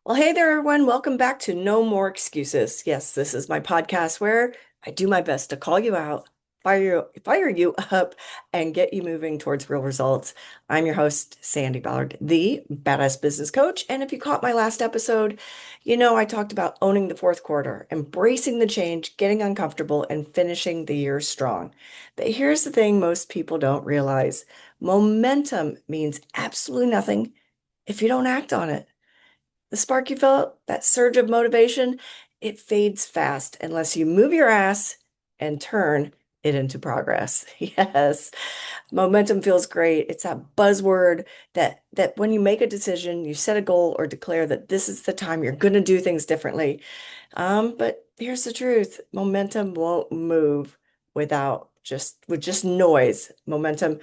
Well, hey there, everyone. Welcome back to No More Excuses. Yes, this is my podcast where I do my best to call you out, fire you up, and get you moving towards real results. I'm your host, Sandy Ballard, the badass business coach. And if you caught my last episode, I talked about owning the fourth quarter, embracing the change, getting uncomfortable, and finishing the year strong. But here's the thing most people don't realize. Momentum means absolutely nothing if you don't act on it. The spark you felt, that surge of motivation, it fades fast unless you move your ass and turn it into progress. Yes, momentum feels great. It's that buzzword that when you make a decision, you set a goal or declare that this is the time you're going to do things differently. But here's the truth. Momentum won't move with just noise. Momentum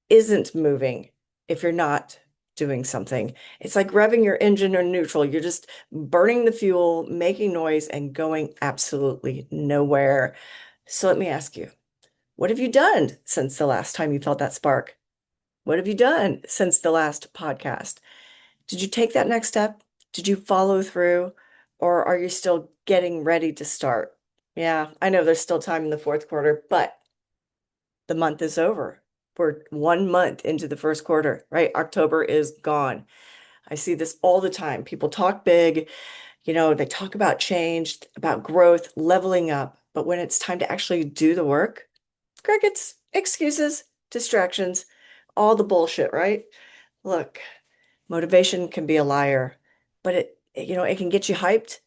isn't moving if you're not doing something. It's like revving your engine or neutral. You're just burning the fuel, making noise, and going absolutely nowhere. So let me ask you, what have you done since the last time you felt that spark? What have you done since the last podcast? Did you take that next step? Did you follow through? Or are you still getting ready to start? Yeah, I know there's still time in the fourth quarter, but the month is over. We're 1 month into the first quarter, right? October is gone. I see this all the time. People talk big, they talk about change, about growth, leveling up. But when it's time to actually do the work, crickets, excuses, distractions, all the bullshit, right? Look, motivation can be a liar, but it can get you hyped,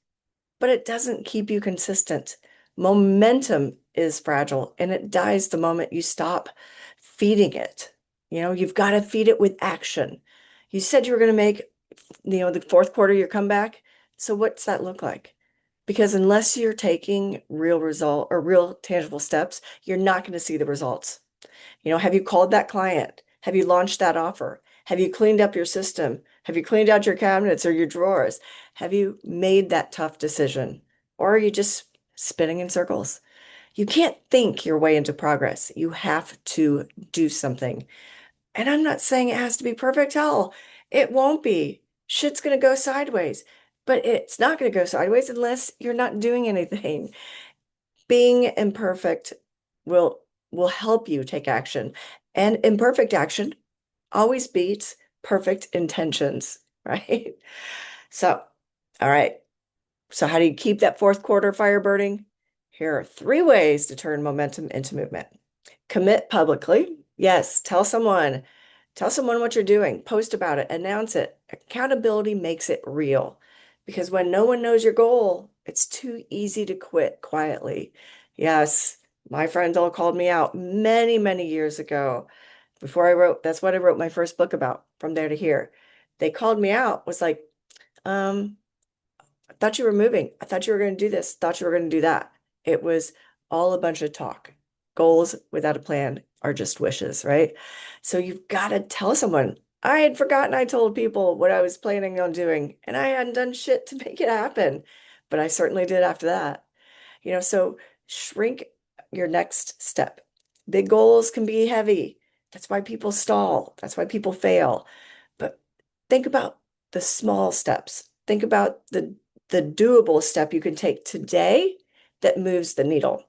but it doesn't keep you consistent. Momentum is fragile and it dies the moment you stop feeding it. You've got to feed it with action. You said you were going to make, the fourth quarter your comeback. So what's that look like? Because unless you're taking real result or real tangible steps, you're not going to see the results. Have you called that client? Have you launched that offer? Have you cleaned up your system? Have you cleaned out your cabinets or your drawers? Have you made that tough decision? Or are you just spinning in circles? You can't think your way into progress. You have to do something. And I'm not saying it has to be perfect. Hell, it won't be. Shit's going to go sideways. But it's not going to go sideways unless you're not doing anything. Being imperfect will will help you take action. And imperfect action always beats perfect intentions, right? So, all right. So how do you keep that fourth quarter fire burning? Here are three ways to turn momentum into movement. Commit publicly. Yes, tell someone what you're doing, post about it, announce it. Accountability makes it real because when no one knows your goal, it's too easy to quit quietly. Yes, my friends all called me out many, many years ago that's what I wrote my first book about, From There to Here. They called me out, was like, um, I thought you were moving. I thought you were going to do this, thought you were going to do that. It was all a bunch of talk. Goals without a plan are just wishes, right? So you've got to tell someone. I had forgotten I told people what I was planning on doing, and I hadn't done shit to make it happen. But I certainly did after that. So shrink your next step. Big goals can be heavy. That's why people stall. That's why people fail. But think about the small steps. Think about the doable step you can take today that moves the needle.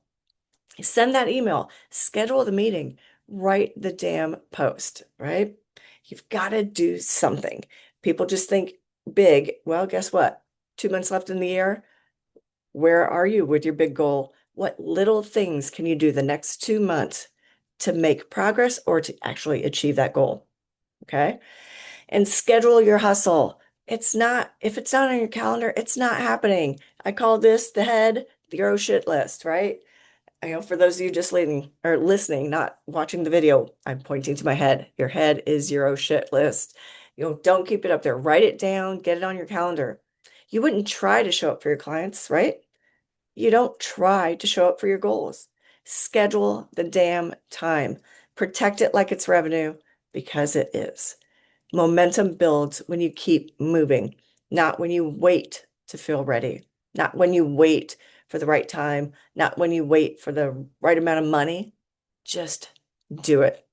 Send that email, schedule the meeting, write the damn post, right? You've got to do something. People just think big. Well, guess what? 2 months left in the year. Where are you with your big goal? What little things can you do the next 2 months to make progress or to actually achieve that goal? Okay. And schedule your hustle. If it's not on your calendar, it's not happening. I call this the head, the oh shit list, right? For those of you just listening, not watching the video, I'm pointing to my head. Your head is your oh shit list. Don't keep it up there. Write it down, get it on your calendar. You wouldn't try to show up for your clients, right? You don't try to show up for your goals. Schedule the damn time. Protect it like it's revenue because it is. Momentum builds when you keep moving, not when you wait to feel ready, not when you wait for the right time, not when you wait for the right amount of money. Just do it.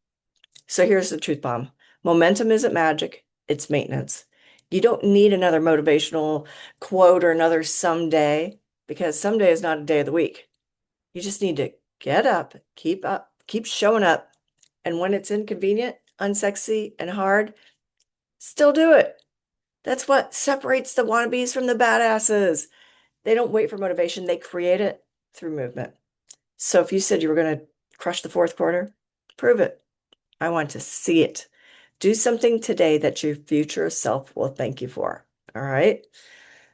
So here's the truth bomb. Momentum isn't magic, it's maintenance. You don't need another motivational quote or another someday because someday is not a day of the week. You just need to get up, keep showing up. And when it's inconvenient, unsexy, and hard, still do it. That's what separates the wannabes from the badasses. They don't wait for motivation, they create it through movement. So if you said you were going to crush the fourth quarter, prove it. I want to see it. Do something today that your future self will thank you for. All right.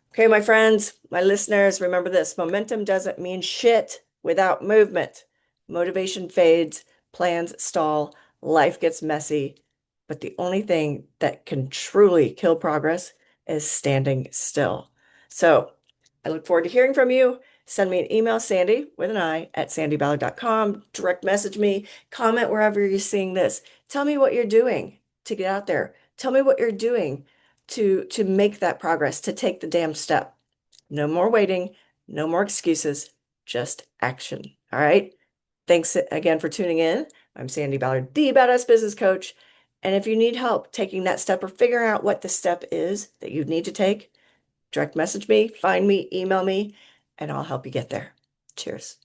Okay, my friends, my listeners, remember this: momentum doesn't mean shit without movement. Motivation fades, plans stall, life gets messy. But the only thing that can truly kill progress is standing still. So I look forward to hearing from you. Send me an email, Sandi with an I at sandiballard.com. Direct message me, comment wherever you're seeing this. Tell me what you're doing to get out there. Tell me what you're doing to make that progress, to take the damn step. No more waiting, no more excuses, just action. All right. Thanks again for tuning in. I'm Sandi Ballard, the Badass Business Coach. And if you need help taking that step or figuring out what the step is that you need to take, direct message me, find me, email me, and I'll help you get there. Cheers.